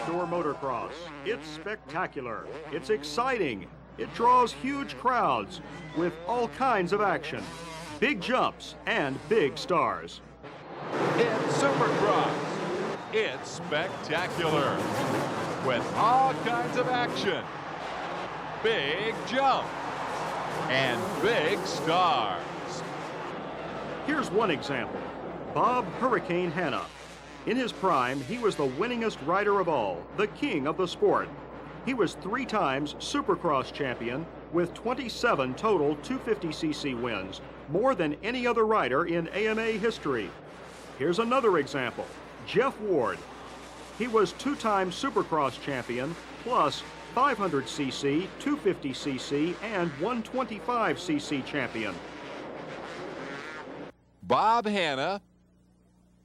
outdoor motocross. It's spectacular. It's exciting. It draws huge crowds with all kinds of action, big jumps, and big stars. It's Supercross. It's spectacular with all kinds of action, big jump, and big stars. Here's one example. Bob Hurricane Hanna. In his prime, he was the winningest rider of all, the king of the sport. He was 3 times Supercross champion with 27 total 250cc wins, more than any other rider in AMA history. Here's another example, Jeff Ward. He was 2-time Supercross champion, plus 500cc, 250cc, and 125cc champion. Bob Hanna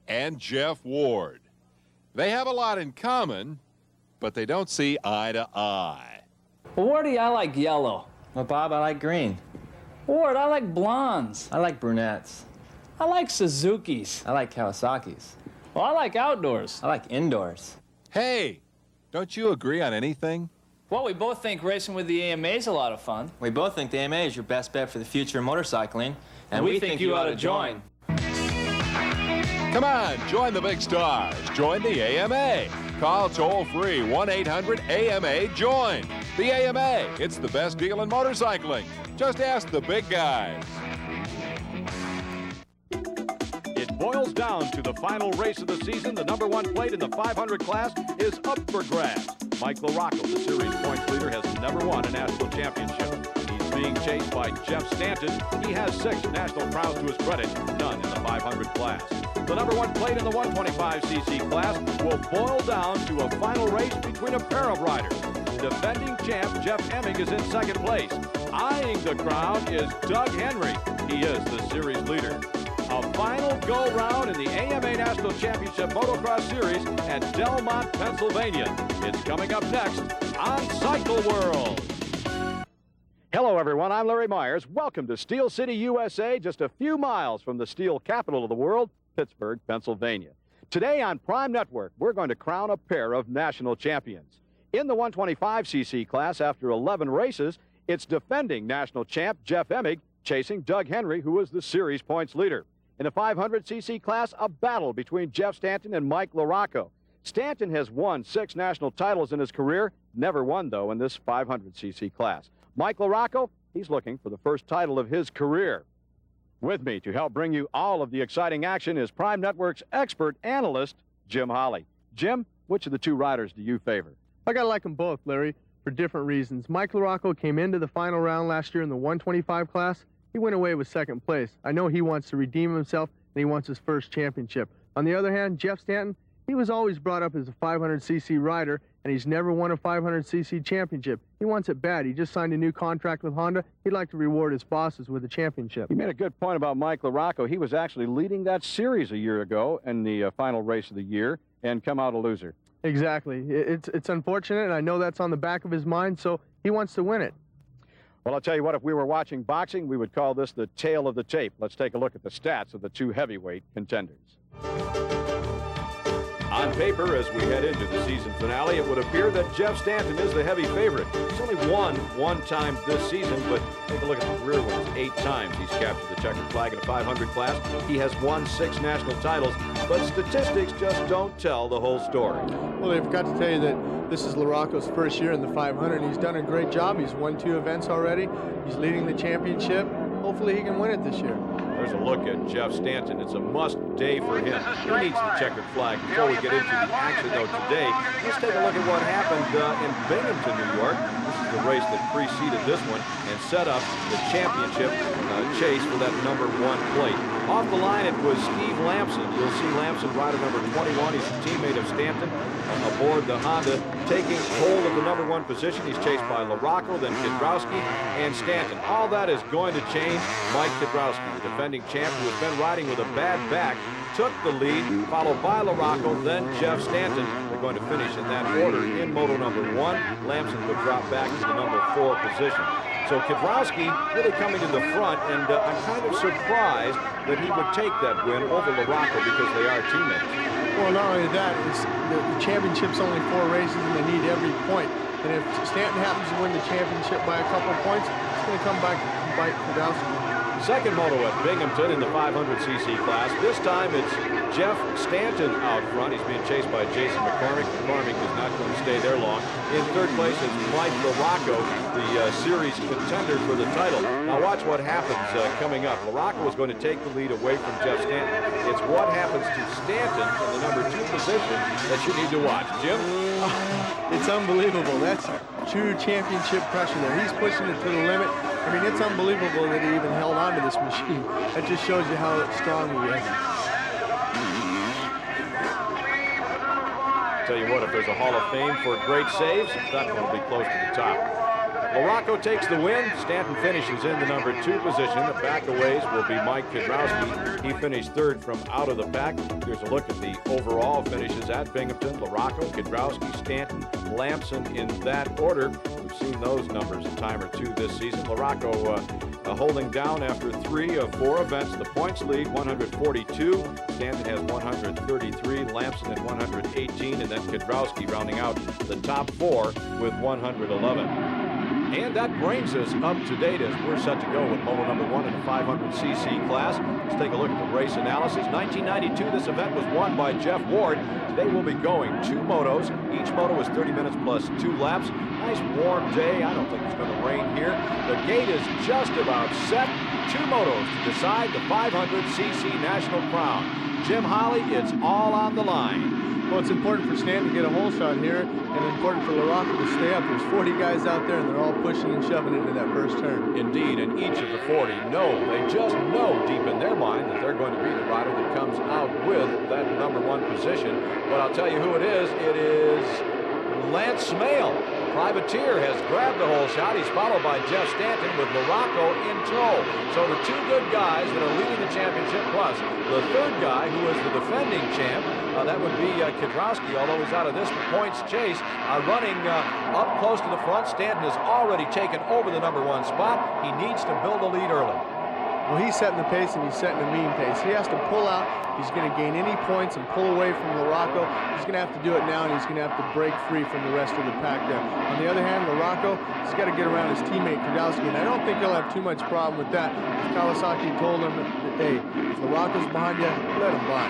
and Jeff Ward. They have a lot in common, but they don't see eye to eye. Well, Wardy, I like yellow. Well, Bob, I like green. Ward, I like blondes. I like brunettes. I like Suzukis. I like Kawasaki's. Well, I like outdoors. I like indoors. Hey, don't you agree on anything? Well, we both think racing with the AMA is a lot of fun. We both think the AMA is your best bet for the future of motorcycling. And we think you ought to join. Come on, join the big stars. Join the AMA. Call toll-free 1-800-AMA-JOIN. The AMA, it's the best deal in motorcycling. Just ask the big guys. It boils down to the final race of the season. The #1 plate in the 500 class is up for grabs. Mike LaRocco, the series points leader, has never won a national championship. He's being chased by Jeff Stanton. He has 6 national crowns to his credit, none in the 500 class. The #1 plate in the 125cc class will boil down to a final race between a pair of riders. Defending champ Jeff Emming is in 2nd place. Eyeing the crowd is Doug Henry. He is the series leader. A final go-round in the AMA National Championship Motocross Series at Delmont, Pennsylvania. It's coming up next on Cycle World. Hello, everyone. I'm Larry Myers. Welcome to Steel City, USA, just a few miles from the steel capital of the world, Pittsburgh, Pennsylvania. Today on Prime Network, we're going to crown a pair of national champions. In the 125cc class, after 11 races, it's defending national champ Jeff Emig chasing Doug Henry, who is the series points leader. In the 500cc class, a battle between Jeff Stanton and Mike LaRocco. Stanton has won 6 national titles in his career, never won, though, in this 500cc class. Mike LaRocco, he's looking for the first title of his career. With me to help bring you all of the exciting action is Prime Network's expert analyst, Jim Holly. Jim, which of the 2 riders do you favor? I gotta like them both, Larry, for different reasons. Mike LaRocco came into the final round last year in the 125 class. He went away with 2nd place. I know he wants to redeem himself, and he wants his first championship. On the other hand, Jeff Stanton, he was always brought up as a 500cc rider, and he's never won a 500cc championship. He wants it bad. He just signed a new contract with Honda. He'd like to reward his bosses with a championship. You made a good point about Mike LaRocco. He was actually leading that series a year ago in the final race of the year and come out a loser. Exactly. It's unfortunate, and I know that's on the back of his mind, so he wants to win it. Well, I'll tell you what, if we were watching boxing, we would call this the tail of the tape. Let's take a look at the stats of the 2 heavyweight contenders. On paper, as we head into the season finale, it would appear that Jeff Stanton is the heavy favorite. He's only won 1 time this season, but take a look at the career wins. 8 times he's captured the checkered flag in a 500 class. He has won 6 national titles, but statistics just don't tell the whole story. Well, I forgot to tell you that this is LaRocco's first year in the 500, and he's done a great job. He's won 2 events already. He's leading the championship. Hopefully he can win it this year. There's a look at Jeff Stanton. It's a must day for him. He needs the checkered flag. Before we get into the action, though, today, let's take a look at what happened in Binghamton, New York. This is the race that preceded this one and set up the championship chase for that #1 plate. Off the line, it was Steve Lamson. You'll see Lamson, rider number 21. He's a teammate of Stanton aboard the Honda, taking hold of the #1 position. He's chased by LaRocco, then Kidrowski, and Stanton. All that is going to change. Mike Kidrowski, the defending champ who has been riding with a bad back, took the lead, followed by LaRocco, then Jeff Stanton. They're going to finish in that order in moto #1. Lamson would drop back to the number 4 position. So Kidrowski really coming to the front, and I'm kind of surprised that he would take that win over LaRocco because they are teammates. Well, not only that, it's the championship's only 4 races, and they need every point. And if Stanton happens to win the championship by a couple points, it's going to come back and bite Kidrowski. Second moto at Binghamton in the 500cc class. This time it's Jeff Stanton out front. He's being chased by Jason McCormick. McCormick is not going to stay there long. In third place is Mike LaRocco, the series contender for the title. Now watch what happens coming up. LaRocco is going to take the lead away from Jeff Stanton. It's what happens to Stanton in the number 2 position that you need to watch. Jim? It's unbelievable. That's true championship pressure there. He's pushing it to the limit. I mean, it's unbelievable that he even held on to this machine. That just shows you how strong he is. Tell you what, if there's a Hall of Fame for great saves, that one will be close to the top. LaRocco takes the win. Stanton finishes in the number 2 position. The backaways will be Mike Kidrowski. He finished 3rd from out of the pack. Here's a look at the overall finishes at Binghamton. LaRocco, Kidrowski, Stanton, Lamson in that order. We've seen those numbers a time or two this season. LaRocco holding down after 3 of 4 events. The points lead, 142. Stanton has 133. Lamson at 118. And then Kidrowski rounding out the top 4 with 111. And that brings us up to date as we're set to go with moto number 1 in the 500cc class. Let's take a look at the race analysis. 1992, this event was won by Jeff Ward. Today we'll be going 2 motos. Each moto is 30 minutes plus 2 laps. Nice warm day. I don't think it's going to rain here. The gate is just about set. 2 motos to decide the 500cc national crown. Jim Holly, it's all on the line. Well, it's important for Stanton to get a hole shot here, and important for LaRocco to stay up. There's 40 guys out there, and they're all pushing and shoving into that first turn. Indeed, and each of the 40 they just know deep in their mind that they're going to be the rider that comes out with that number 1 position. But I'll tell you who it is. It is Lance Smale. Privateer has grabbed the hole shot. He's followed by Jeff Stanton with LaRocco in tow. So the 2 good guys that are leading the championship, plus the 3rd guy who is the defending champ, that would be Kidrowski, although he's out of this points chase, running up close to the front. Stanton has already taken over the number 1 spot. He needs to build a lead early. Well, he's setting the pace, and he's setting a mean pace. He has to pull out if he's going to gain any points and pull away from LaRocco. He's going to have to do it now, and he's going to have to break free from the rest of the pack there. On the other hand, LaRocco, he's got to get around his teammate Kidrowski, and I don't think he'll have too much problem with that. If Kawasaki told him, hey, if LaRocco's behind you, let him by.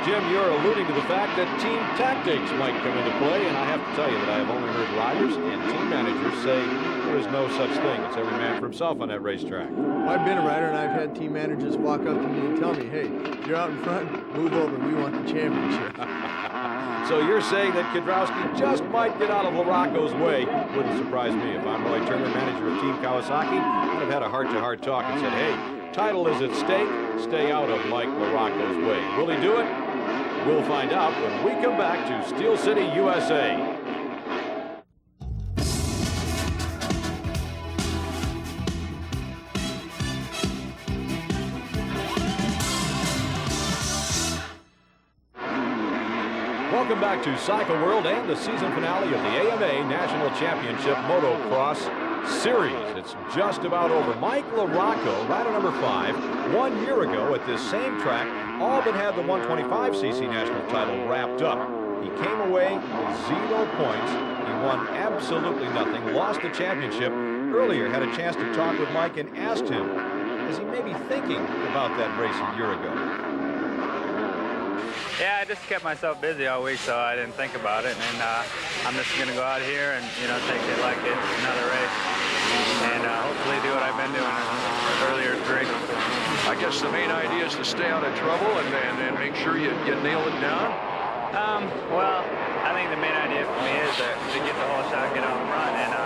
Jim, you're alluding to the fact that team tactics might come into play, and I have to tell you that I have only heard riders and team managers say there is no such thing. It's every man for himself on that racetrack. Well, I've been a rider, and I've had team managers walk up to me and tell me, hey, if you're out in front, move over. We want the championship. So you're saying that Kidrowski just might get out of LaRocco's way. Wouldn't surprise me. If I'm Roy Turner, manager of Team Kawasaki, I'd have had a heart-to-heart talk and said, hey, title is at stake. Stay out of Mike LaRocco's way. Will he do it? We'll find out when we come back to Steel City, USA. Welcome back to Cycle World and the season finale of the AMA National Championship Motocross Series. It's just about over. Mike LaRocco, rider number 5, 1 year ago at this same track, all but had the 125cc national title wrapped up. He came away with 0 points. He won absolutely nothing, lost the championship. Earlier, had a chance to talk with Mike and asked him, is he maybe thinking about that race a year ago? Yeah, I just kept myself busy all week, so I didn't think about it. And I'm just going to go out here and, take it like it's another race. And hopefully do what I've been doing earlier 3. I guess the main idea is to stay out of trouble and make sure you nail it down. Well, I think the main idea for me is to get the whole shot, get out front, and,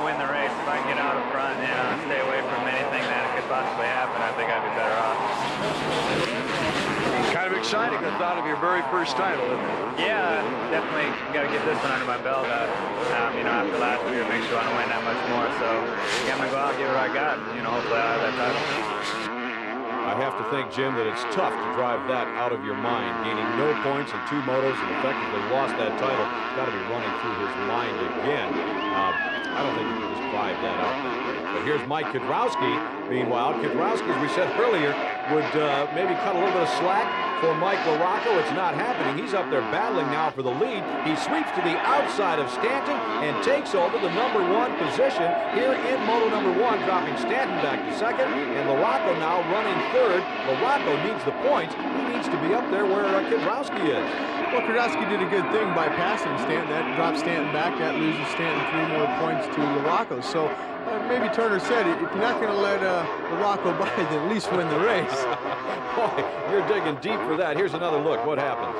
win the race. If I can get out in front and stay away from anything that could possibly happen, I think I'd be better off. Kind of exciting, the thought of your very first title, isn't it? Yeah, definitely got to get this one under my belt. After last year, makes me want to win that much more. So, I'm going to go out and give it what I got. Hopefully I'll have that title. I have to think, Jim, that it's tough to drive that out of your mind. Gaining no points in 2 motos and effectively lost that title. Got to be running through his mind again. I don't think he can just drive that out that way. But here's Mike Kudrowski. Meanwhile, Kudrowski, as we said earlier, would maybe cut a little bit of slack for Mike LaRocco. It's not happening. He's up there battling now for the lead. He sweeps to the outside of Stanton and takes over the #1 position here in Moto #1, dropping Stanton back to second, and LaRocco now running third. LaRocco needs the points. He needs to be up there where Kudrowski is. Well, Kudrowski did a good thing by passing Stanton. That drops Stanton back. That loses Stanton 3 more points to LaRocco. So maybe Turner said, if you're not going to let LaRocco by, then at least win the race. Boy, you're digging deep for that. Here's another look. What happens?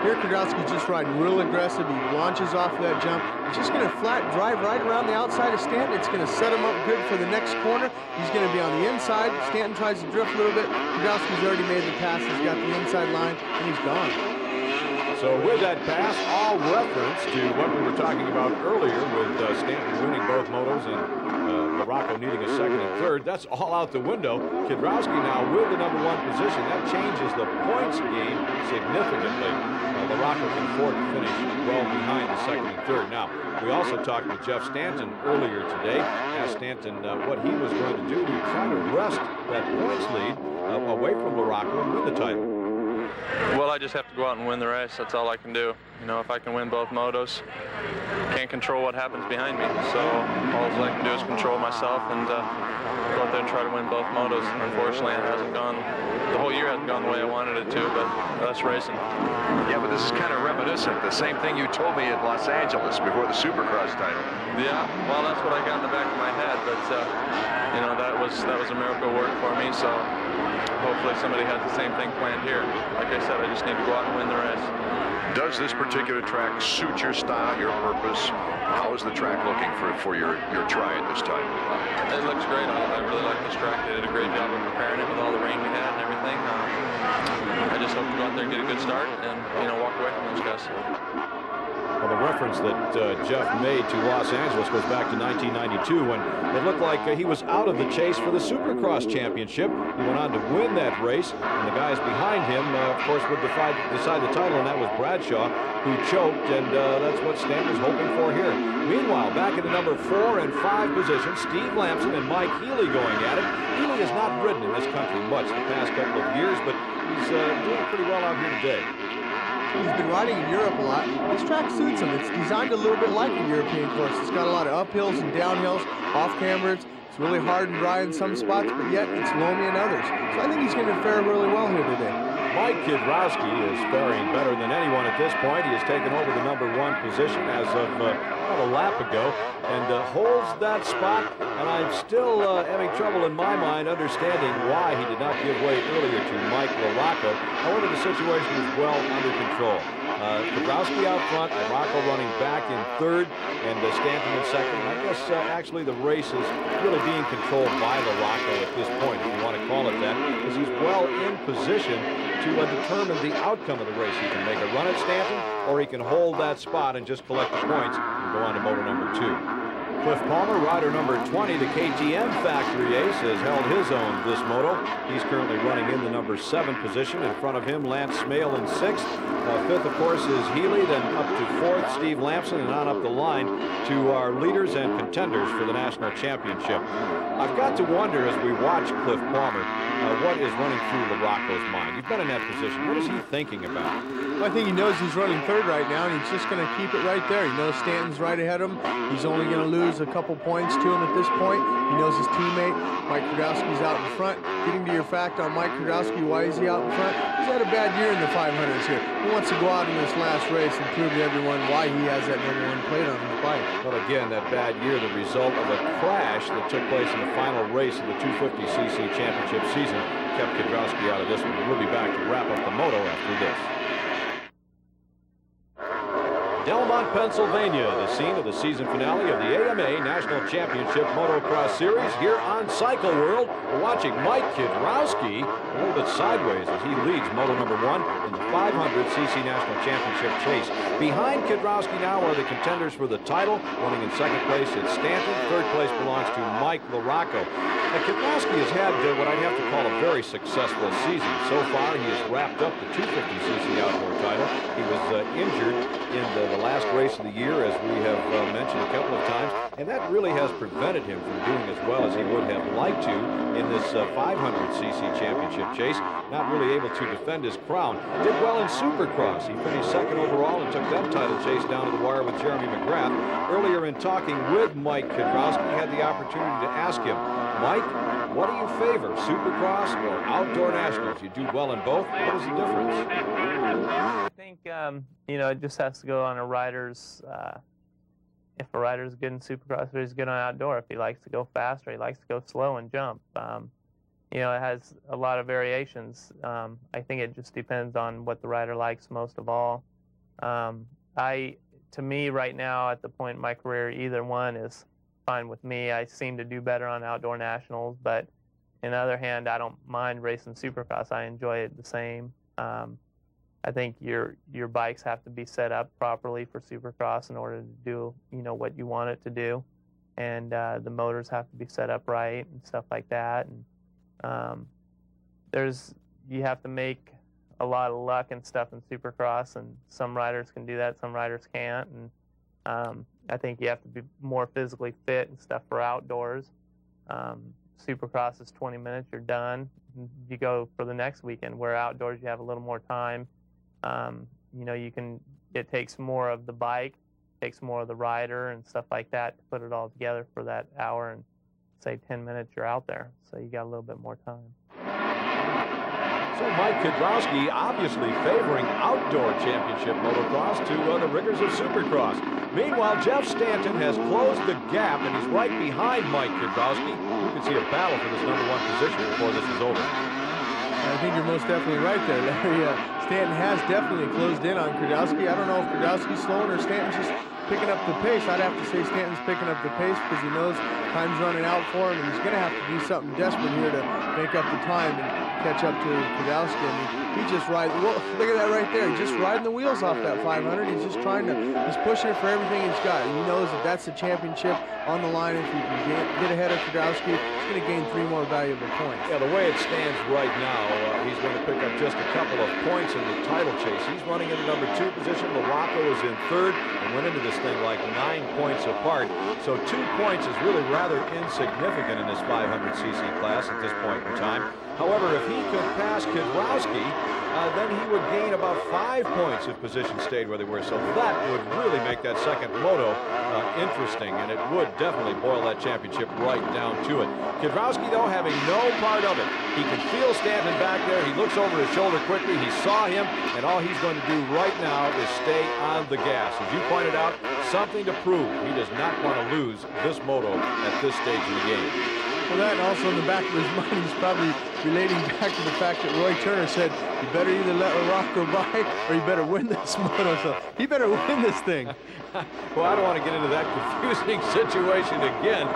Here, Kudrowski's just riding real aggressive. He launches off that jump. He's just going to flat drive right around the outside of Stanton. It's going to set him up good for the next corner. He's going to be on the inside. Stanton tries to drift a little bit. Kudrowski's already made the pass. He's got the inside line, and he's gone. So with that pass, all reference to what we were talking about earlier with Stanton winning both motos and LaRocco needing a second and third, that's all out the window. Kudrowski now with the #1 position. That changes the points game significantly. LaRocco can afford to finish well behind the second and third. Now, we also talked with Jeff Stanton earlier today. Asked Stanton what he was going to do to try to wrest that points lead away from LaRocco and win the title. Well, I just have to go out and win the race. That's all I can do. You know, if I can win both motos, can't control what happens behind me. So all I can do is control myself and go out there and try to win both motos. Unfortunately, it hasn't gone. The whole year hasn't gone the way I wanted it to, but that's racing. Yeah, but this is kind of reminiscent. The same thing you told me at Los Angeles before the Supercross title. Yeah, well, that's what I got in the back of my head. But you know, that was a miracle work for me. So hopefully somebody has the same thing planned here. Like I said, I just need to go out and win the race. Does this particular track suit your style, your purpose? How is the track looking for your try at this time? It looks great. I really like this track. They did a great job of preparing it with all the rain we had and everything. I just hope to go out there and get a good start and, you know, walk away from those guys. Well, the reference that Jeff made to Los Angeles goes back to 1992 when it looked like he was out of the chase for the Supercross championship. He went on to win that race, and the guys behind him, of course, would decide the title, and that was Bradshaw, who choked, and that's what Stan was hoping for here. Meanwhile, back in the #4 and 5 positions, Steve Lamson and Mike Healy going at it. Healy has not ridden in this country much the past couple of years, but he's doing pretty well out here today. He's been riding in Europe a lot. This track suits him. It's designed a little bit like a European course. It's got a lot of uphills and downhills, off camber. It's really hard and dry in some spots, but yet it's loamy in others. So I think he's going to fare really well here today. Mike Kudrowski is faring better than anyone at this point. He has taken over the #1 position as of about a lap ago and holds that spot. And I'm still having trouble in my mind understanding why he did not give way earlier to Mike LaRocco. However, the situation is well under control. Kudrowski out front, LaRocco running back in third, and Stanton in second. I guess actually the race is really being controlled by LaRocco at this point, if you want to call it that, because he's well in position to determine the outcome of the race. He can make a run at Stanton, or he can hold that spot and just collect the points and go on to moto #2. Cliff Palmer, rider #20, the KTM factory ace, has held his own this moto. He's currently running in the #7 position. In front of him, Lance Smale in 6th. 5th, of course, is Healy. Then up to 4th, Steve Lamson, and on up the line to our leaders and contenders for the national championship. I've got to wonder as we watch Cliff Palmer, what is running through LaRocco's mind. He's been in that position. What is he thinking about? Well, I think he knows he's running third right now, and he's just going to keep it right there. He knows Stanton's right ahead of him. He's only going to lose a couple points to him at this point. He knows his teammate, Mike Kudrowski's out in front. Getting to your fact on Mike Kudrowski, why is he out in front? He's had a bad year in the 500s here. He wants to go out in this last race and prove to everyone why he has that #1 plate on his bike. Well, again, that bad year, the result of a crash that took place in the final race of the 250cc championship season, kept Kudrowski out of this one. We'll be back to wrap up the moto after this. Delmont, Pennsylvania, the scene of the season finale of the AMA National Championship Motocross Series. Here on Cycle World, we're watching Mike Kiedrowski a little bit sideways as he leads Moto number 1 in the 500cc National Championship chase. Behind Kiedrowski now are the contenders for the title. Running in second place is Stanton. Third place belongs to Mike LaRocco. Kiedrowski has had what I'd have to call a very successful season. So far, he has wrapped up the 250cc outdoor title. He was injured in the last race of the year, as we have mentioned a couple of times, and that really has prevented him from doing as well as he would have liked to in this 500cc championship chase. Not really able to defend his crown. Did well in Supercross. He finished second overall and took that title chase down to the wire with Jeremy McGrath. Earlier in talking with Mike Kiedrowski, had the opportunity to ask him, Mike, what do you favor, Supercross or Outdoor Nationals? You do well in both. What is the difference? I think, you know, it just has to go on a rider's, if a rider's good in Supercross or he's good on outdoor, if he likes to go fast or he likes to go slow and jump. You know, it has a lot of variations. I think it just depends on what the rider likes most of all. To me, right now, at the point in my career, either one is fine with me. I seem to do better on Outdoor Nationals, but on the other hand, I don't mind racing Supercross. I enjoy it the same. I think your bikes have to be set up properly for Supercross in order to do, you know, what you want it to do, and the motors have to be set up right and stuff like that. And you have to make a lot of luck and stuff in Supercross, and some riders can do that, some riders can't. And I think you have to be more physically fit and stuff for outdoors. Supercross is 20 minutes, you're done. You go for the next weekend, where outdoors you have a little more time. You know, it takes more of the bike, takes more of the rider and stuff like that to put it all together for that hour and say 10 minutes you're out there. So you got a little bit more time. So Mike Kiedrowski obviously favoring outdoor championship motocross to the rigors of Supercross. Meanwhile, Jeff Stanton has closed the gap, and he's right behind Mike Kiedrowski. You can see a battle for this #1 position before this is over. I think you're most definitely right there, Larry. Stanton has definitely closed in on Kiedrowski. I don't know if Kiedrowski's slowing or Stanton's just picking up the pace. I'd have to say Stanton's picking up the pace because he knows time's running out for him, and he's going to have to do something desperate here to make up the time and catch up to Kiedrowski. I mean, he just rides. Well, look at that right there. He's just riding the wheels off that 500. He's just he's pushing it for everything he's got. He knows that that's the championship on the line. If he can get ahead of Kiedrowski, he's going to gain 3 more valuable points. Yeah, the way it stands right now, he's going to pick up just a couple of points in the title chase. He's running in the #2 position. LaRocco is in 3rd and went into this thing like 9 points apart. So 2 points is really rather insignificant in this 500cc class at this point in time. However, if he could pass Kiedrowski, then he would gain about 5 points if positions stayed where they were. So that would really make that second moto interesting, and it would definitely boil that championship right down to it. Kiedrowski, though, having no part of it. He can feel Stanton back there. He looks over his shoulder quickly. He saw him, and all he's going to do right now is stay on the gas. As you pointed out, something to prove. He does not want to lose this moto at this stage of the game. Well, that, and also in the back of his mind, he's probably relating back to the fact that Roy Turner said, you better either let LaRocco by or you better win this moto. So he better win this thing. Well, I don't want to get into that confusing situation again.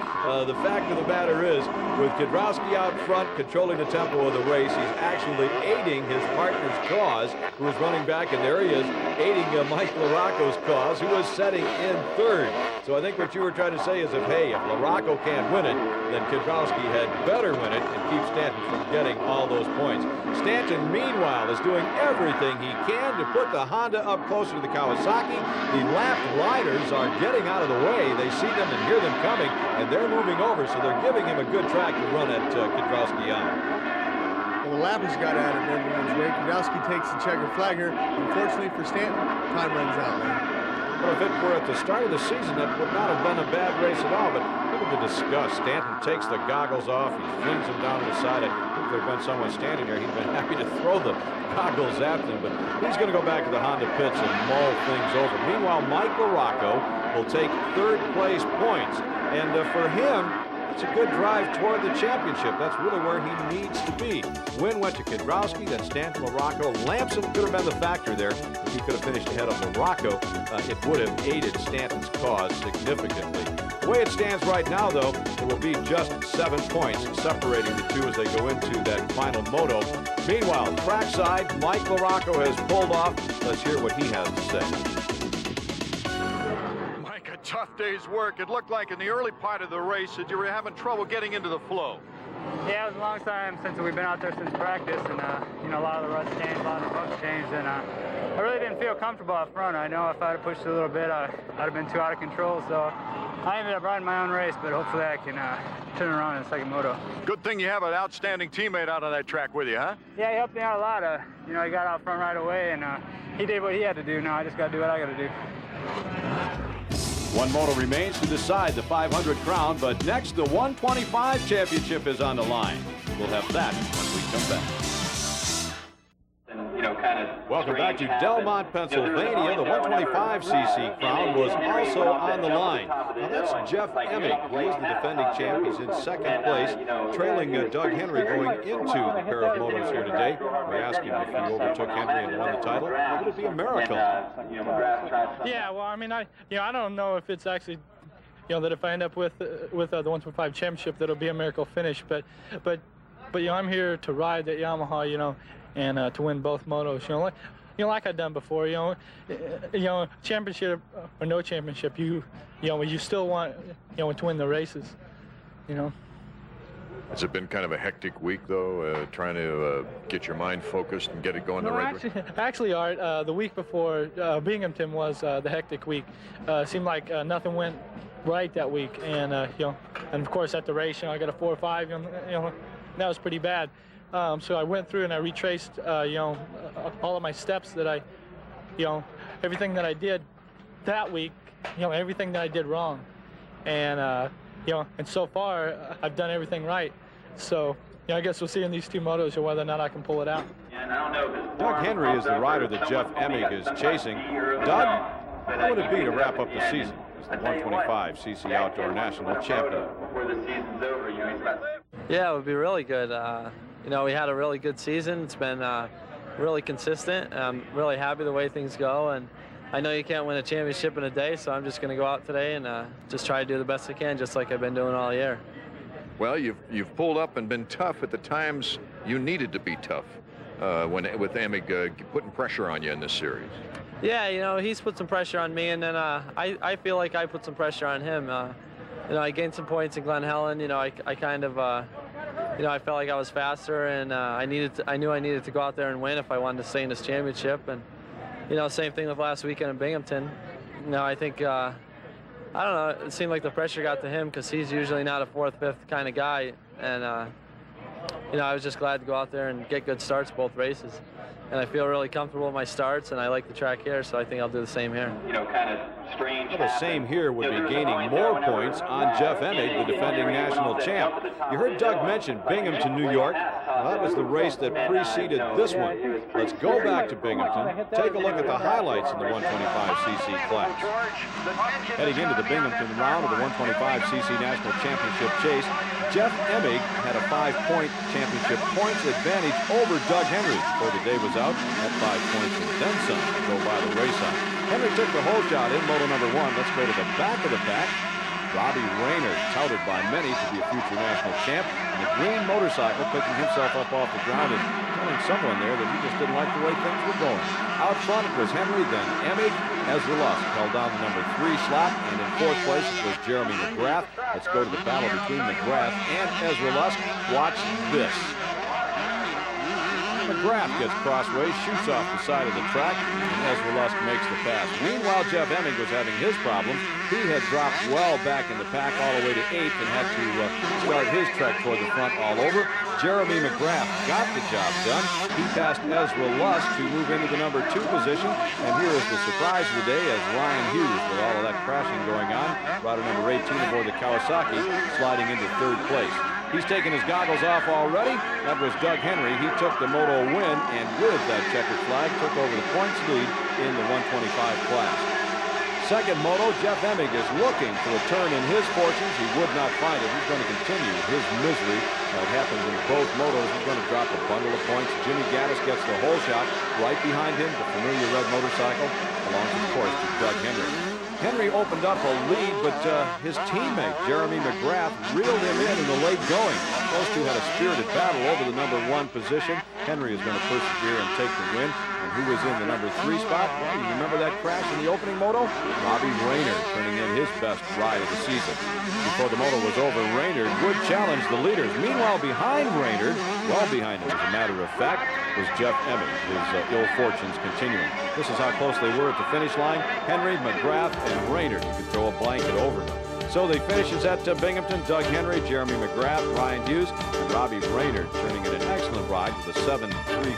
The fact of the matter is, with Kiedrowski out front controlling the tempo of the race, he's actually aiding his partner's cause, who is running back, and there he is, aiding Mike LaRocco's cause, who is setting in 3rd. So I think what you were trying to say is, if LaRocco can't win it, then Kiedrowski had better win it and keep Stanton from getting all those points. Stanton, meanwhile, is doing everything he can to put the Honda up closer to the Kawasaki. The lapped riders are getting out of the way. They see them and hear them coming, and they're moving over, so they're giving him a good track to run at Kiedrowski out. Well, the lap has got out of everyone's way. Kiedrowski takes the checkered flag here. Unfortunately for Stanton, time runs out, man. Well, if it were at the start of the season, that would not have been a bad race at all, but look at the disgust. Stanton takes the goggles off. He flings them down to the side. I think if there had been someone standing there, he'd been happy to throw the goggles at them, but he's going to go back to the Honda pits and mull things over. Meanwhile, Mike LaRocco will take 3rd place points, and for him, It's a good drive toward the championship. That's really where he needs to be. Win went to Kedrowski, then Stanton, Morocco. Lamson could have been the factor there. If he could have finished ahead of Morocco, it would have aided Stanton's cause significantly. The way it stands right now, though, it will be just 7 points separating the two as they go into that final moto. Meanwhile, trackside, Mike Morocco has pulled off. Let's hear what he has to say. A tough day's work. It looked like in the early part of the race that you were having trouble getting into the flow. Yeah, it was a long time since we've been out there since practice, and you know, a lot of the ruts changed, a lot of the bumps changed, and I really didn't feel comfortable up front. I know if I'd have pushed a little bit, I'd have been too out of control, so I ended up riding my own race, but hopefully I can turn around in the second moto. Good thing you have an outstanding teammate out on that track with you, huh? Yeah, he helped me out a lot. You know, he got out front right away, and he did what he had to do. Now I just got to do what I got to do. One moto remains to decide the 500 crown, but next the 125 championship is on the line. We'll have that when we come back. Welcome back to Delmont, Pennsylvania. The 125cc crown was also on the line. Now that's Jeff Emig. He is the defending champ. He's in second place, trailing Doug Henry going into the pair of motos here today. We asked him if he overtook Henry and won the title, would it be a miracle? Yeah, well, I mean, I don't know if it's actually, that if I end up with the 125 championship, that'll be a miracle finish. But I'm here to ride that Yamaha, and to win both motos, like I've done before, championship or no championship, you still want, to win the races, Has it been kind of a hectic week, though, trying to get your mind focused and get it going the right way? Actually, Art, the week before Binghamton was the hectic week. Seemed like nothing went right that week, and and of course at the race, I got a 4 or 5, that was pretty bad. So I went through and I retraced, all of my steps that I, everything that I did that week, everything that I did wrong. And, and so far I've done everything right. So, I guess we'll see in these two motos whether or not I can pull it out. Doug Henry is the rider that Jeff Emig is chasing. Doug, what would it be to wrap up the season as the 125cc Outdoor National Champion? Yeah, it would be really good. We had a really good season. It's been really consistent. I'm really happy the way things go, and I know you can't win a championship in a day, so I'm just going to go out today and just try to do the best I can, just like I've been doing all year. Well, you've pulled up and been tough at the times you needed to be tough with Emig putting pressure on you in this series. Yeah, he's put some pressure on me, and then I feel like I put some pressure on him. I gained some points in Glen Helen. I kind of I felt like I was faster, and I knew I needed to go out there and win if I wanted to stay in this championship. And same thing with last weekend in Binghamton. I think I don't know. It seemed like the pressure got to him because he's usually not a 4th, 5th kind of guy, and I was just glad to go out there and get good starts both races. And I feel really comfortable with my starts, and I like the track here, so I think I'll do the same here. The same here would be gaining more points on Jeff Emig, the defending national champ. You heard Doug mention Binghamton, New York. Well, that was the race that preceded this one. Let's go back to Binghamton. Take a look at the highlights in the 125cc class. Heading into the Binghamton round of the 125cc national championship chase, Jeff Emig had a 5-point championship points advantage over Doug Henry before the day was out at 5 points and then some to go by the race on. Henry took the whole shot in moto number 1. Let's go to the back of the pack. Robbie Rayner, touted by many to be a future national champ, and a green motorcycle picking himself up off the ground and telling someone there that he just didn't like the way things were going. Out front it was Henry, then Emig. Ezra Lusk held down the number 3 slot, and in 4th place it was Jeremy McGrath. Let's go to the battle between McGrath and Ezra Lusk. Watch this. McGrath gets crossways, shoots off the side of the track, and Ezra Lusk makes the pass. Meanwhile, Jeff Emig was having his problems. He had dropped well back in the pack all the way to 8th and had to start his trek toward the front all over. Jeremy McGrath got the job done. He passed Ezra Lusk to move into the number 2 position. And here is the surprise of the day as Ryan Hughes, with all of that crashing going on, rider number 18 aboard the Kawasaki, sliding into 3rd place. He's taken his goggles off already. That was Doug Henry. He took the moto win, and with that checkered flag, took over the points lead in the 125 class. second moto, Jeff Emig is looking for a turn in his fortunes. He would not find it. He's going to continue his misery. That happens in both motos. He's going to drop a bundle of points. Jimmy Gaddis gets the whole shot. Right behind him, the familiar red motorcycle belongs, of course, to Doug Henry. Henry opened up a lead, but his teammate, Jeremy McGrath, reeled him in the late going. Those two had a spirited battle over the number 1 position. Henry is going to persevere and take the win. And who was in the number 3 spot? Well, you remember that crash in the opening moto? Robbie Raynard turning in his best ride of the season. Before the moto was over, Raynard would challenge the leaders. Meanwhile, behind Raynard, well behind him, as a matter of fact, was Jeff Emig, his ill fortunes continuing. This is how close they were at the finish line. Henry, McGrath, and Raynard. You could throw a blanket over them. So the finishes at Binghamton: Doug Henry, Jeremy McGrath, Ryan Hughes, and Robbie Raynard turning in an excellent ride with a 7-3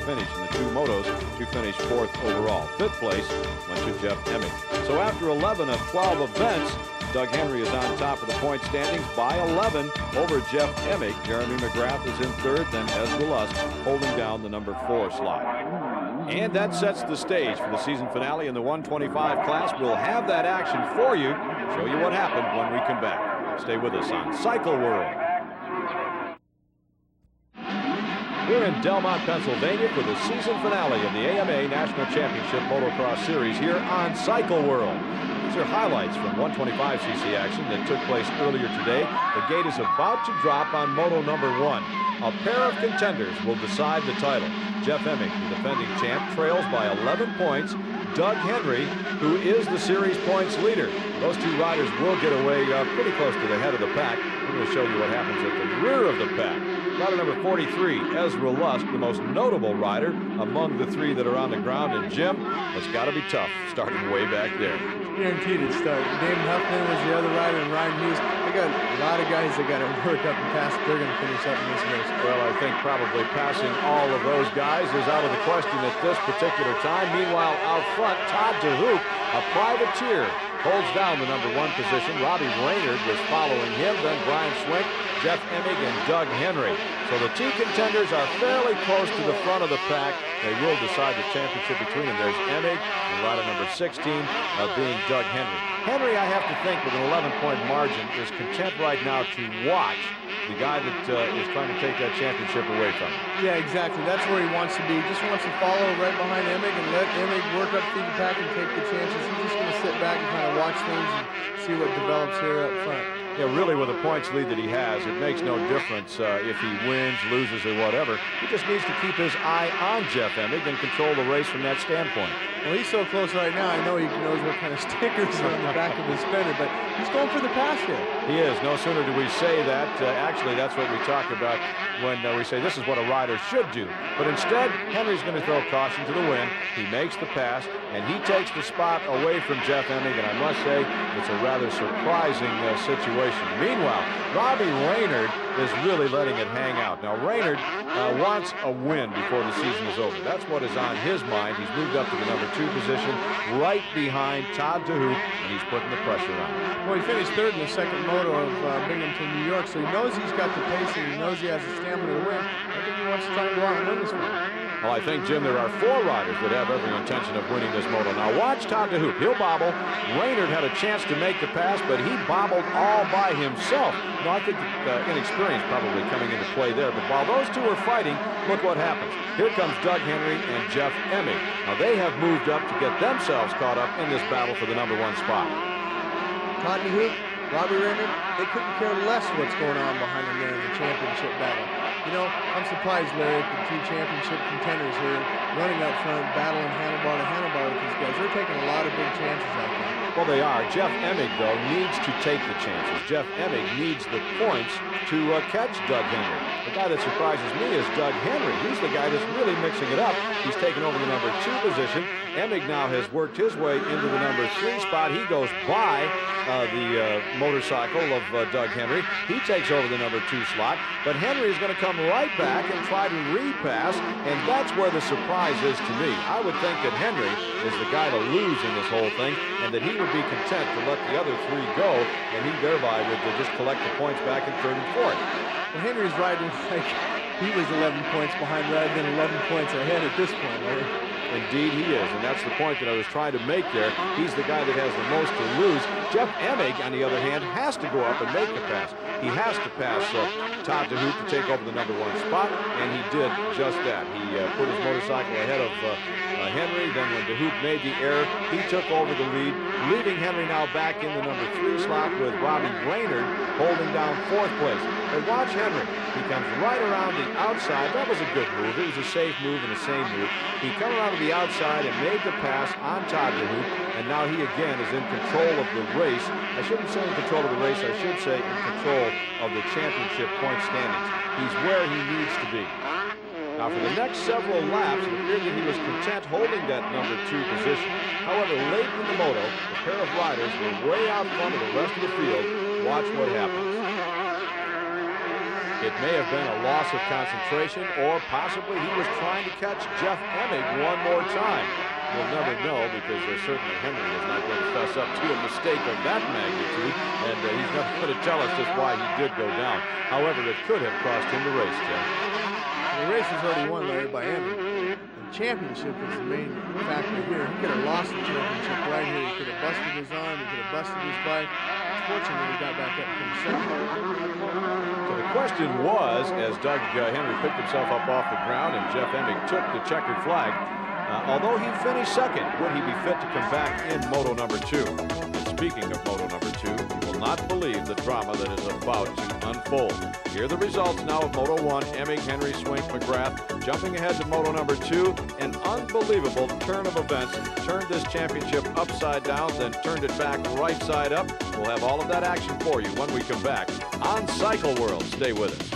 finish in the 2 motos to finish 4th overall. 5th place went to Jeff Emig. So after 11 of 12 events, Doug Henry is on top of the point standings by 11 over Jeff Emig. Jeremy McGrath is in 3rd, then Ezra Lusk holding down the number 4 slot. And that sets the stage for the season finale in the 125 class. We'll have that action for you, show you what happened when we come back. Stay with us on Cycle World. We're in Delmont, Pennsylvania for the season finale of the AMA National Championship Motocross Series here on Cycle World. These are highlights from 125cc action that took place earlier today. The gate is about to drop on moto number 1. A pair of contenders will decide the title. Jeff Emig, the defending champ, trails by 11 points. Doug Henry, who is the series points leader. Those 2 riders will get away pretty close to the head of the pack. We're going to show you what happens at the rear of the pack. Rider number 43, Ezra Lusk, the most notable rider among the 3 that are on the ground. And Jim, it's got to be tough starting way back there. Guaranteed to start. Damon Huffman was the other rider, and Ryan Hughes. They got a lot of guys that got to work up and pass. They're going to finish up in this race. Well, I think probably passing all of those guys is out of the question at this particular time. Meanwhile, out front, Todd DeHoop, a privateer, holds down the number 1 position. Robbie Raynard was following him, then Brian Swink, Jeff Emig, and Doug Henry. So the 2 contenders are fairly close to the front of the pack. They will decide the championship between them. There's Emig and rider number 16 being Doug Henry. Henry, I have to think, with an 11-point margin, is content right now to watch the guy that is trying to take that championship away from him. Yeah, exactly. That's where he wants to be. He just wants to follow right behind Emig and let Emig work up through the pack and take the chances. He's just going to sit back and kind of watch things and see what develops here up front. Yeah, really, with the points lead that he has, it makes no difference if he wins, loses, or whatever. He just needs to keep his eye on Jeff Emig and control the race from that standpoint. Well, he's so close right now, I know he knows what kind of stickers are on the back of his fender, but he's going for the pass here. He is. No sooner do we say that. Actually, that's what we talk about when we say this is what a rider should do. But instead, Henry's going to throw caution to the wind. He makes the pass, and he takes the spot away from Jeff Emig, and I must say it's a rather surprising situation. Meanwhile, Robbie Raynard is really letting it hang out. Now, Raynard wants a win before the season is over. That's what is on his mind. He's moved up to the number 2 position, right behind Todd DeHoop, and he's putting the pressure on. Well, he finished 3rd in the second moto of Binghamton, New York, so he knows he's got the pace and he knows he has the stamina to win. I think he wants to try and go out and win this one. Well, I think, Jim, there are 4 riders that have every intention of winning this moto. Now, watch Todd DeHoop. He'll bobble. Raynard had a chance to make the pass, but he bobbled all by himself. No, I think inexperience probably coming into play there. But while those 2 are fighting, look what happens. Here comes Doug Henry and Jeff Emig. Now, they have moved up to get themselves caught up in this battle for the number 1 spot. Todd DeHoop, Robbie Raynard, they couldn't care less what's going on behind them there in the championship battle. You know, I'm surprised, Larry, at the 2 championship contenders here running up front, battling handlebar to handlebar with these guys. They're taking a lot of big chances out there. Well, they are. Jeff Emig, though, needs to take the chances. Jeff Emig needs the points to catch Doug Henry. The guy that surprises me is Doug Henry. He's the guy that's really mixing it up. He's taken over the number 2 position. Emig now has worked his way into the number 3 spot. He goes by the motorcycle of Doug Henry. He takes over the number 2 slot. But Henry is going to come right back and try to repass, and that's where the surprise is to me. I would think that Henry is the guy to lose in this whole thing, and that he would be content to let the other 3 go, and he thereby would just collect the points back in 3rd and 4th. Well, Henry's riding like he was 11 points behind rather than 11 points ahead at this point, right? Indeed he is, and that's the point that I was trying to make there. He's the guy that has the most to lose. Jeff Emig, on the other hand, has to go up and make the pass. He has to pass Todd DeHoop to take over the #1 spot, and he did just that. He put his motorcycle ahead of Henry. Then when DeHoop made the error, he took over the lead, leaving Henry now back in the #3 slot with Robbie Brainerd holding down 4th place. But watch Henry. He comes right around the outside. That was a good move. It was a safe move and a sane move. He came around to the outside and made the pass on Todd DeHoop, and now he again is in control of the race. I shouldn't say in control of the race. I should say in control of the championship point standings. He's where he needs to be. Now, for the next several laps, it appeared that he was content holding that #2 position. However, late in the moto, the pair of riders were way out front of the rest of the field. Watch what happens. It may have been a loss of concentration, or possibly he was trying to catch Jeff Emig one more time. We'll never know, because certainly Henry is not going to fess up to a mistake of that magnitude, and he's never going to tell us just why he did go down. However, it could have cost him the race, Jeff. The race is already won, Larry, by Emig. The championship is the main factor here. He could have lost the championship right here. He could have busted his arm. He could have busted his bike. Fortunately, he got back up and finished second. So the question was, as Doug Henry picked himself up off the ground and Jeff Emig took the checkered flag, although he finished second, would he be fit to come back in Moto #2? And speaking of Moto #2, you will not believe the drama that is about to unfold. Here are the results now of Moto 1. Emig, Henry, Swink, McGrath jumping ahead to Moto #2. An unbelievable turn of events. Turned this championship upside down, then turned it back right side up. We'll have all of that action for you when we come back on Cycle World. Stay with us.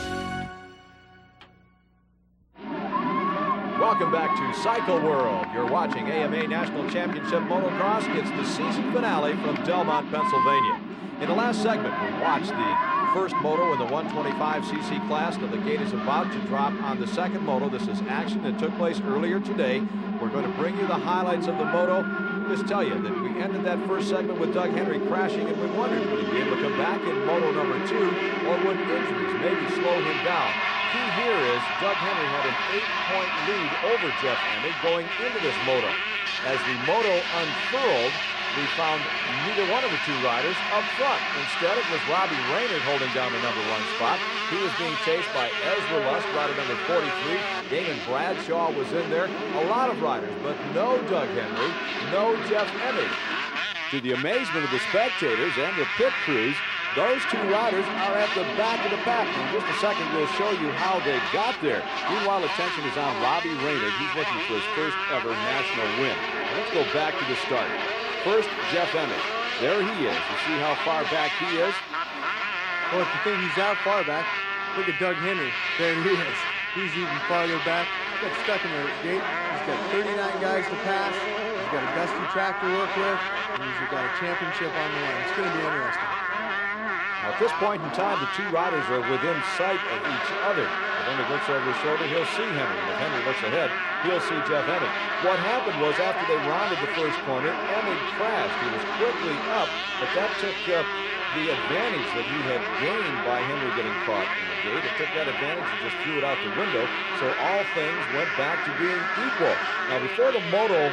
Welcome back to Cycle World. You're watching AMA National Championship Motocross. It's the season finale from Delmont, Pennsylvania. In the last segment, we watched the first moto in the 125cc class. Now the gate is about to drop on the second moto. This is action that took place earlier today. We're going to bring you the highlights of the moto. Just tell you that we ended that first segment with Doug Henry crashing, and we wondered, would he be able to come back in Moto #2, or would injuries maybe slow him down? Key here is Doug Henry had an 8-point lead over Jeff Emig going into this moto. As the moto unfurled, we found neither one of the two riders up front. Instead, it was Robbie Brainerd holding down the #1 spot. He was being chased by Ezra Lust, rider number 43. Damon Bradshaw was in there. A lot of riders, but no Doug Henry, no Jeff Emig. To the amazement of the spectators and the pit crews, those two riders are at the back of the pack. In just a second, we'll show you how they got there. Meanwhile, attention is on Robbie Brainerd. He's looking for his first ever national win. Now, let's go back to the start. First, Jeff Emig. There he is. You see how far back he is? Well, if you think he's that far back, look at Doug Henry. There he is. He's even farther back. He got stuck in the gate. He's got 39 guys to pass. He's got a dusty track to work with. And he's got a championship on the line. It's going to be interesting. Now, at this point in time, the two riders are within sight of each other. If Emig looks over his shoulder, he'll see Henry. If Henry looks ahead, he'll see Jeff Emig. What happened was, after they rounded the first corner, Emig crashed. He was quickly up, but that took the advantage that he had gained by Henry getting caught in the gate. It took that advantage and just threw it out the window, so all things went back to being equal. Now, before the moto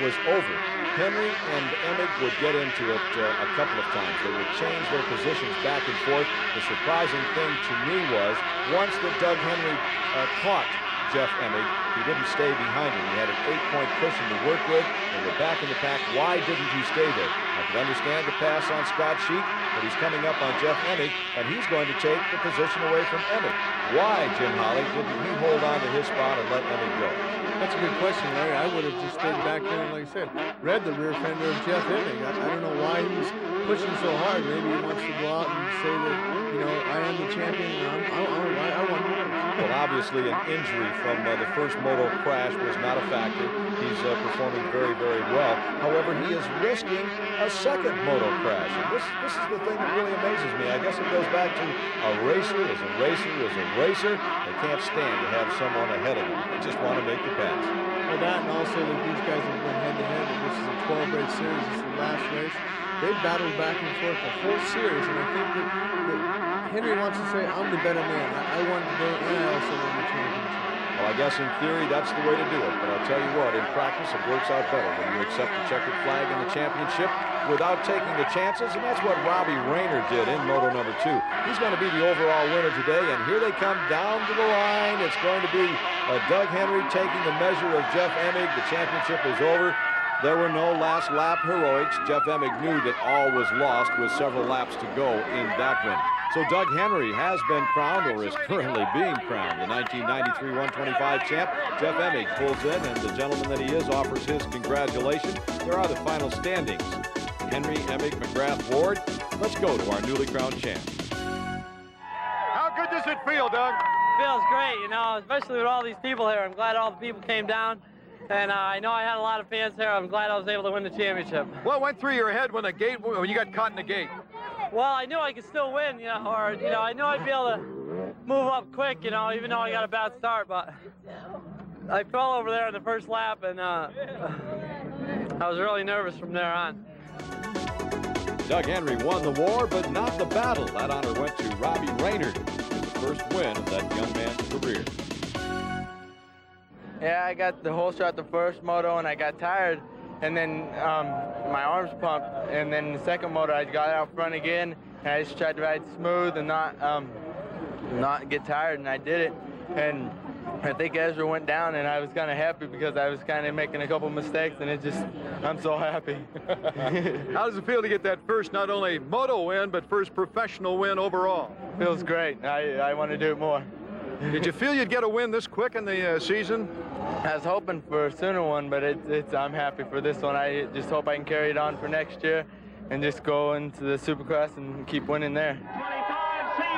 was over, Henry and Emig would get into it a couple of times. They would change their positions back and forth. The surprising thing to me was, once that Doug Henry caught Jeff Emig, he didn't stay behind him. He had an 8-point cushion to work with, and we're back in the pack. Why didn't he stay there? I can understand the pass on Scott Sheet, but he's coming up on Jeff Emig, and he's going to take the position away from Emig. Why, Jim Holley, didn't he hold on to his spot and let Emig go? That's a good question, Larry. I would have just stayed back there and, like I said, read the rear fender of Jeff Emig. I don't know why he's pushing so hard. Maybe he wants to go out and say that, you know, I am the champion and I won. Well, obviously, an injury from the first moto crash was not a factor. He's performing very, very well. However, he is risking a second moto crash. And this is the thing that really amazes me. I guess it goes back to a racer is a racer is a racer. They can't stand to have someone ahead of them. They just want to make the pass. Well, that, and also that these guys have been head-to-head. This is a 12-race series. This is the last race. They've battled back and forth the whole series, and I think that Henry wants to say, I'm the better man. I won today, and I also won the championship. Well, I guess in theory that's the way to do it, but I'll tell you what, in practice it works out better when you accept the checkered flag in the championship without taking the chances, and that's what Robbie Rayner did in Moto number 2. He's going to be the overall winner today, and here they come down to the line. It's going to be Doug Henry taking the measure of Jeff Emig. The championship is over. There were no last lap heroics. Jeff Emig knew that all was lost with several laps to go in that win. So Doug Henry has been crowned, or is currently being crowned, the 1993 125 champ. Jeff Emig pulls in, and the gentleman that he is offers his congratulations. There are the final standings. Henry, Emig, McGrath, Ward. Let's go to our newly crowned champ. How good does it feel, Doug? Feels great, you know, especially with all these people here. I'm glad all the people came down. And I know I had a lot of fans here. I'm glad I was able to win the championship. What went through your head when you got caught in the gate? Well, I knew I could still win, you know, or, you know, I knew I'd be able to move up quick, you know, even though I got a bad start, but I fell over there in the first lap, and I was really nervous from there on. Doug Henry won the war, but not the battle. That honor went to Robbie Rayner, the first win of that young man's career. Yeah, I got the whole shot the first moto, and I got tired, and then my arms pumped, and then the second moto I got out front again, and I just tried to ride smooth and not get tired, and I did it. And I think Ezra went down, and I was kind of happy because I was kind of making a couple mistakes, and I'm so happy. How does it feel to get that first, not only moto win, but first professional win overall? Feels great. I want to do it more. Did you feel you'd get a win this quick in the season? I was hoping for a sooner one, but I'm happy for this one. I just hope I can carry it on for next year and just go into the Supercross and keep winning there.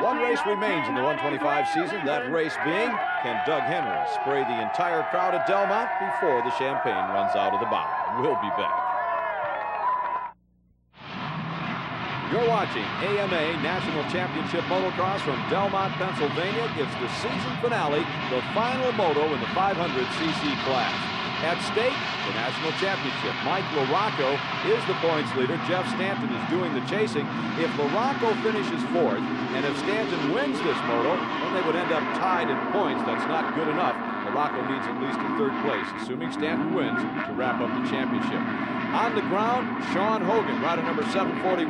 One race remains in the 125 season, that race being, can Doug Henry spray the entire crowd at Delmont before the champagne runs out of the bottle? We'll be back. You're watching AMA National Championship Motocross from Delmont, Pennsylvania. It's the season finale, the final moto in the 500cc class. At stake, the national championship. Mike LaRocco is the points leader. Jeff Stanton is doing the chasing. If LaRocco finishes fourth, and if Stanton wins this moto, then they would end up tied in points. That's not good enough. LaRocco needs at least a third place, assuming Stanton wins, to wrap up the championship. On the ground, Sean Hogan, rider number 741.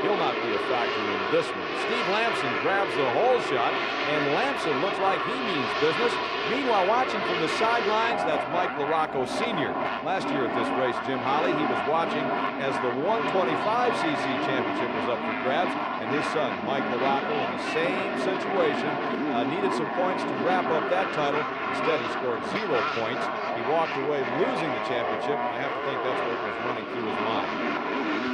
He'll not be a factor in this one. Steve Lamson grabs the whole shot, and Lamson looks like he means business. Meanwhile, watching from the sidelines, that's Mike LaRocco Sr. Last year at this race, Jim Holly, he was watching as the 125cc championship was up for grabs, and his son, Mike LaRocco, in the same situation, needed some points to wrap up that title. Instead, he scored 0 points. He walked away losing the championship, and I have to think that's what was running through his mind.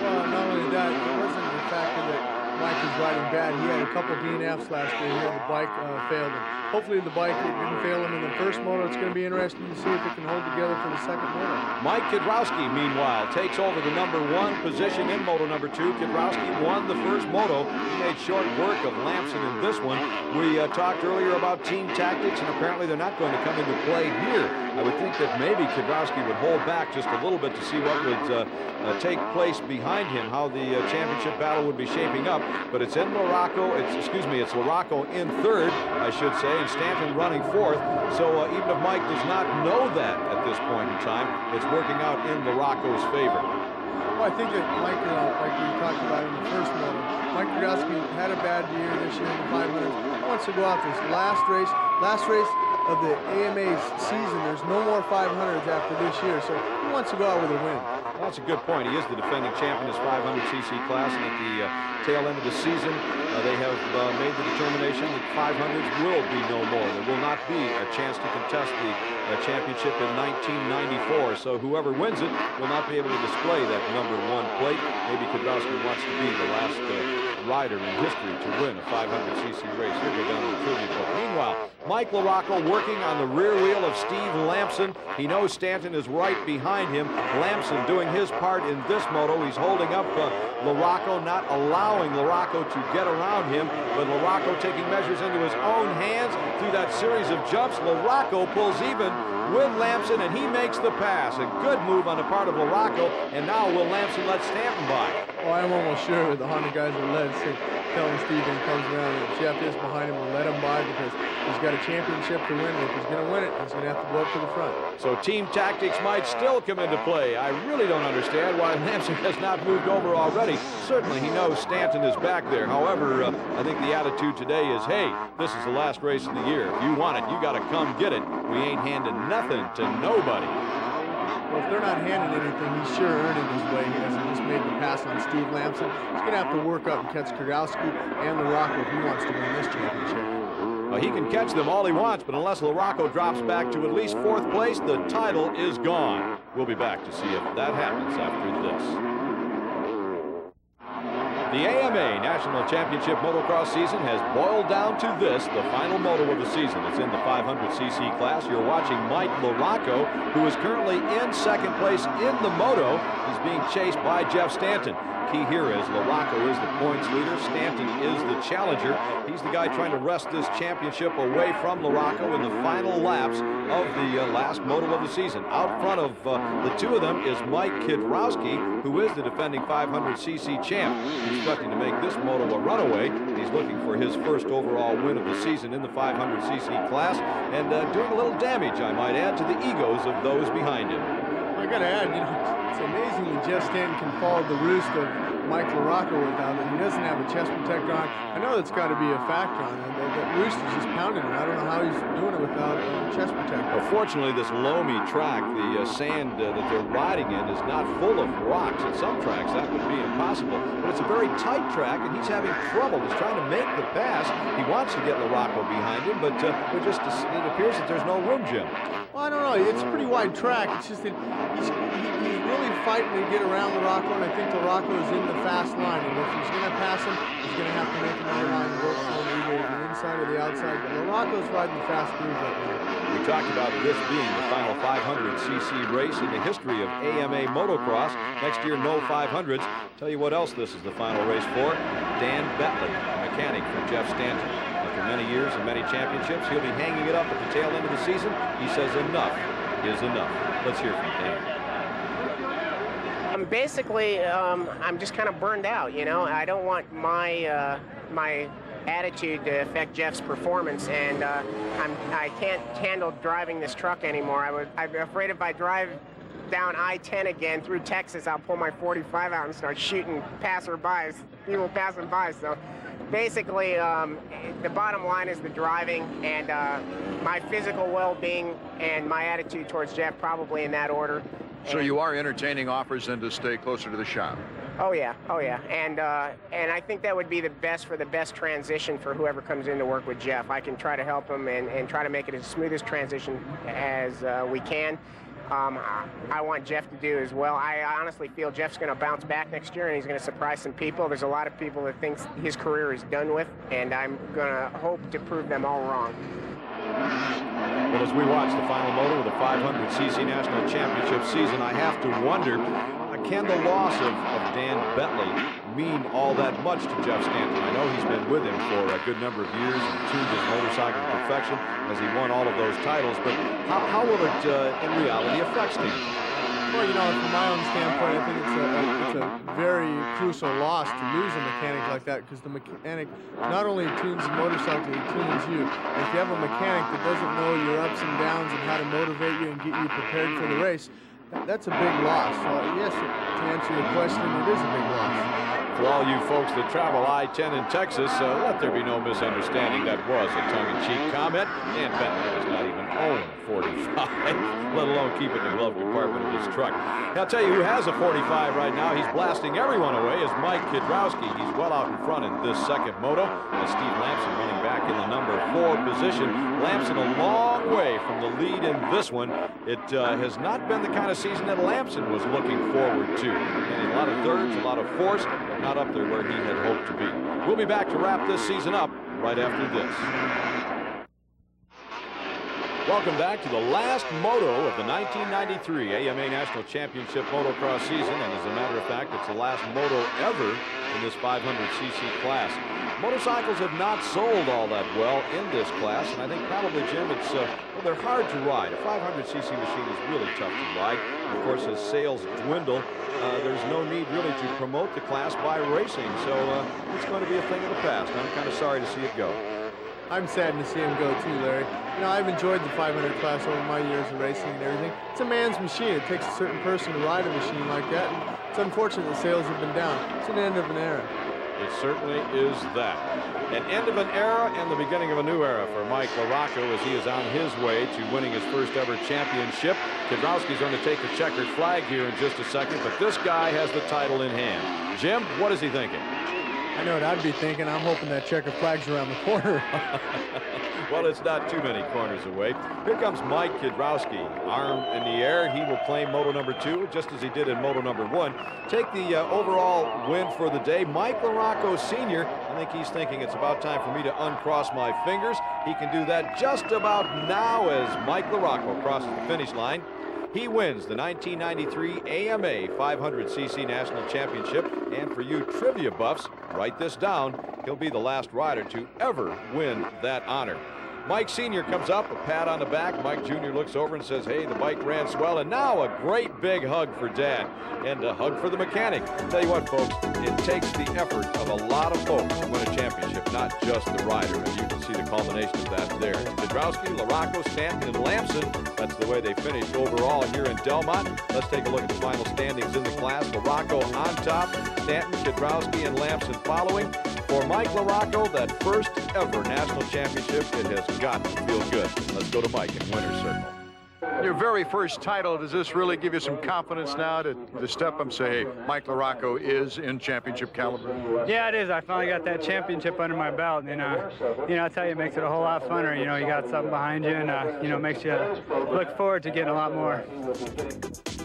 Well, not only that, it wasn't the factor that Mike was riding bad. He had a couple DNFs last year here. The bike failed him. Hopefully the bike didn't fail him in the first moto. It's going to be interesting to see if it can hold together for the second moto. Mike Kidrowski, meanwhile, takes over the number 1 position in moto number 2. Kidrowski won the first moto. He made short work of Lamson in this one. We talked earlier about team tactics, and apparently they're not going to come into play here. I would think that maybe Kidrowski would hold back just a little bit to see what would take place behind him, how the championship battle would be shaping up. But it's in LaRocco, it's LaRocco in third, I should say, and Stanton running fourth. So even if Mike does not know that at this point in time, it's working out in LaRocco's favor. Well, I think that Mike, like we talked about in the first moto, Mike Kudowski had a bad year this year in the 500s. He wants to go out this last race of the AMA's season. There's no more 500s after this year, so he wants to go out with a win. Well, that's a good point. He is the defending champion in his 500cc class, and at the tail end of the season, they have made the determination that 500s will be no more. There will not be a chance to contest the championship in 1994, so whoever wins it will not be able to display that number 1 plate. Maybe Kudrowski wants to be the last rider in history to win a 500cc race. He'll go down to the tribute book. Meanwhile, Mike LaRocco working on the rear wheel of Steve Lamson. He knows Stanton is right behind him. Lamson doing his part in this moto. He's holding up LaRocco, not allowing LaRocco to get around him, but LaRocco taking measures into his own hands through that series of jumps. LaRocco pulls even with Lamson, and he makes the pass. A good move on the part of LaRocco, and now will Lamson let Stanton by? Oh, I'm almost sure the Honda guys are led. Telling Steven comes around and Jeff is behind him and let him by because he's got a championship to win. If he's going to win it, he's going to have to go up to the front. So team tactics might still come into play. I really don't understand why Lamson has not moved over already. Certainly he knows Stanton is back there. However, I think the attitude today is, hey, this is the last race of the year. If you want it, you got to come get it. We ain't handing nothing to nobody. Well, if they're not handing anything, he's sure earning his way. He just made the pass on Steve Lamson. He's going to have to work up and catch Kwiatkowski and LaRocco if he wants to win this championship. He can catch them all he wants, but unless LaRocco drops back to at least 4th place, the title is gone. We'll be back to see if that happens after this. The AMA National Championship motocross season has boiled down to this, the final moto of the season. It's in the 500cc class. You're watching Mike LaRocco, who is currently in 2nd place in the moto. He's being chased by Jeff Stanton. Key here is LaRocco is the points leader. Stanton is the challenger. He's the guy trying to wrest this championship away from LaRocco in the final laps of the last moto of the season. Out front of the two of them is Mike Kwiatkowski, who is the defending 500cc champ. He's expecting to make this moto a runaway. He's looking for his first overall win of the season in the 500cc class and doing a little damage, I might add, to the egos of those behind him. I got to add, it's amazing that Jeff Stanton can follow the roost of Mike LaRocco without it. He doesn't have a chest protector on. I know that's got to be a factor on him. That roost is just pounding him. I don't know how he's doing it without a chest protector. Well, fortunately, this loamy track, the sand that they're riding in is not full of rocks. At some tracks, that would be impossible. But it's a very tight track, and he's having trouble. He's trying to make the pass. He wants to get LaRocco behind him, but it appears that there's no room, Jim. Well, I don't know. It's a pretty wide track. It's just that he's really fighting to get around LaRocco, and I think LaRocco is in the fast line. And if he's going to pass him, he's going to have to make another line work for him, either the inside or the outside. But LaRocco's riding the fast groove right now. We talked about this being the final 500cc race in the history of AMA motocross. Next year, no 500s. Tell you what else this is the final race for. Dan Bentley, a mechanic for Jeff Stanton. After many years and many championships, he'll be hanging it up at the tail end of the season. He says enough is enough. Let's hear from Dan. Basically, I'm just kind of burned out, you know. I don't want my my attitude to affect Jeff's performance, and I can't handle driving this truck anymore. I'm afraid if I drive down I-10 again through Texas, I'll pull my 45 out and start shooting passerbys, people passing by. So basically, the bottom line is the driving and my physical well-being and my attitude towards Jeff, probably in that order. So you are entertaining offers then to stay closer to the shop? Oh yeah, and I think that would be the best for the best transition for whoever comes in to work with Jeff. I can try to help him and try to make it as smooth as transition as we can. I want Jeff to do as well. I honestly feel Jeff's going to bounce back next year and he's going to surprise some people. There's a lot of people that think his career is done with, and I'm going to hope to prove them all wrong. Well, as we watch the final moto of the 500cc National Championship season, I have to wonder, can the loss of Dan Bentley mean all that much to Jeff Stanton? I know he's been with him for a good number of years and tuned his motorcycle to perfection as he won all of those titles, but how will it in reality affect Stanton? Well, you know, from my own standpoint, I think it's a very crucial loss to lose a mechanic like that, because the mechanic not only tunes the motorcycle, he tunes you. And if you have a mechanic that doesn't know your ups and downs and how to motivate you and get you prepared for the race, that's a big loss. So yes, to answer your question, it is a big loss. For all you folks that travel I-10 in Texas, let there be no misunderstanding. That was a tongue-in-cheek comment. Dan Bentley does not even own 45, let alone keep it in the glove compartment of his truck. I'll tell you who has a 45 right now. He's blasting everyone away is Mike Kwiatkowski. He's well out in front in this second moto. Steve Lamson running back in the number 4 position. Lamson a long way from the lead in this one. It has not been the kind of season that Lamson was looking forward to. And a lot of thirds, a lot of fourths, but not up there where he had hoped to be. We'll be back to wrap this season up right after this. Welcome back to the last moto of the 1993 AMA National Championship motocross season, and as a matter of fact, it's the last moto ever in this 500cc class. Motorcycles have not sold all that well in this class, and I think probably, Jim, it's well, they're hard to ride. A 500cc machine is really tough to ride. Of course, as sales dwindle, there's no need really to promote the class by racing, so it's going to be a thing of the past. I'm kind of sorry to see it go. I'm saddened to see him go too, Larry. You know, I've enjoyed the 500 class over my years of racing and everything. It's a man's machine. It takes a certain person to ride a machine like that. And it's unfortunate the sales have been down. It's an end of an era. It certainly is that. An end of an era and the beginning of a new era for Mike LaRocco as he is on his way to winning his first ever championship. Kidrowski's going to take the checkered flag here in just a second, but this guy has the title in hand. Jim, what is he thinking? I know what I'd be thinking. I'm hoping that checkered flag's around the corner. Well, it's not too many corners away. Here comes Mike Kidrowski, arm in the air. He will claim moto number 2, just as he did in moto number 1. Take the overall win for the day. Mike LaRocco Sr., I think he's thinking it's about time for me to uncross my fingers. He can do that just about now as Mike LaRocco crosses the finish line. He wins the 1993 AMA 500cc National Championship, and for you trivia buffs, write this down, he'll be the last rider to ever win that honor. Mike Sr. comes up, a pat on the back. Mike Jr. looks over and says, hey, the bike ran swell, and now a great big hug for Dad, and a hug for the mechanic. Tell you what, folks, it takes the effort of a lot of folks to win a championship, not just the rider, and you can see the culmination of that there. Kidrowski, LaRocco, Stanton, and Lamson, that's the way they finished overall here in Delmont. Let's take a look at the final standings in the class. LaRocco on top, Stanton, Kidrowski, and Lamson following. For Mike LaRocco, that first ever national championship, it has got to feel good. Let's go to Mike in winner's circle. Your very first title, does this really give you some confidence now to step up and say, hey, Mike LaRocco is in championship caliber? Yeah, it is. I finally got that championship under my belt, and I'll tell you, it makes it a whole lot funner. You know, you got something behind you, and makes you look forward to getting a lot more.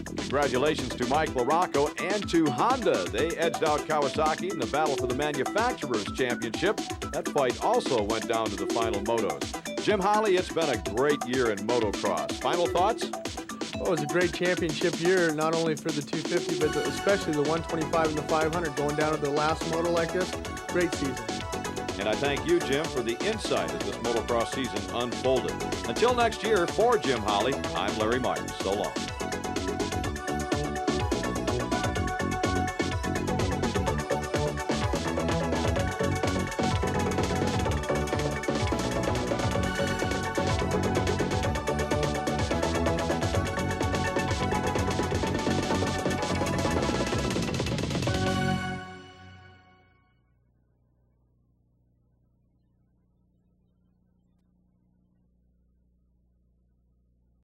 Congratulations to Mike LaRocco and to Honda. They edged out Kawasaki in the battle for the Manufacturers Championship. That fight also went down to the final motos. Jim Holly, it's been a great year in motocross. Final thoughts? Oh, it was a great championship year, not only for the 250, but especially the 125 and the 500. Going down to the last moto like this, great season. And I thank you, Jim, for the insight as this motocross season unfolded. Until next year, for Jim Holly, I'm Larry Myers. So long.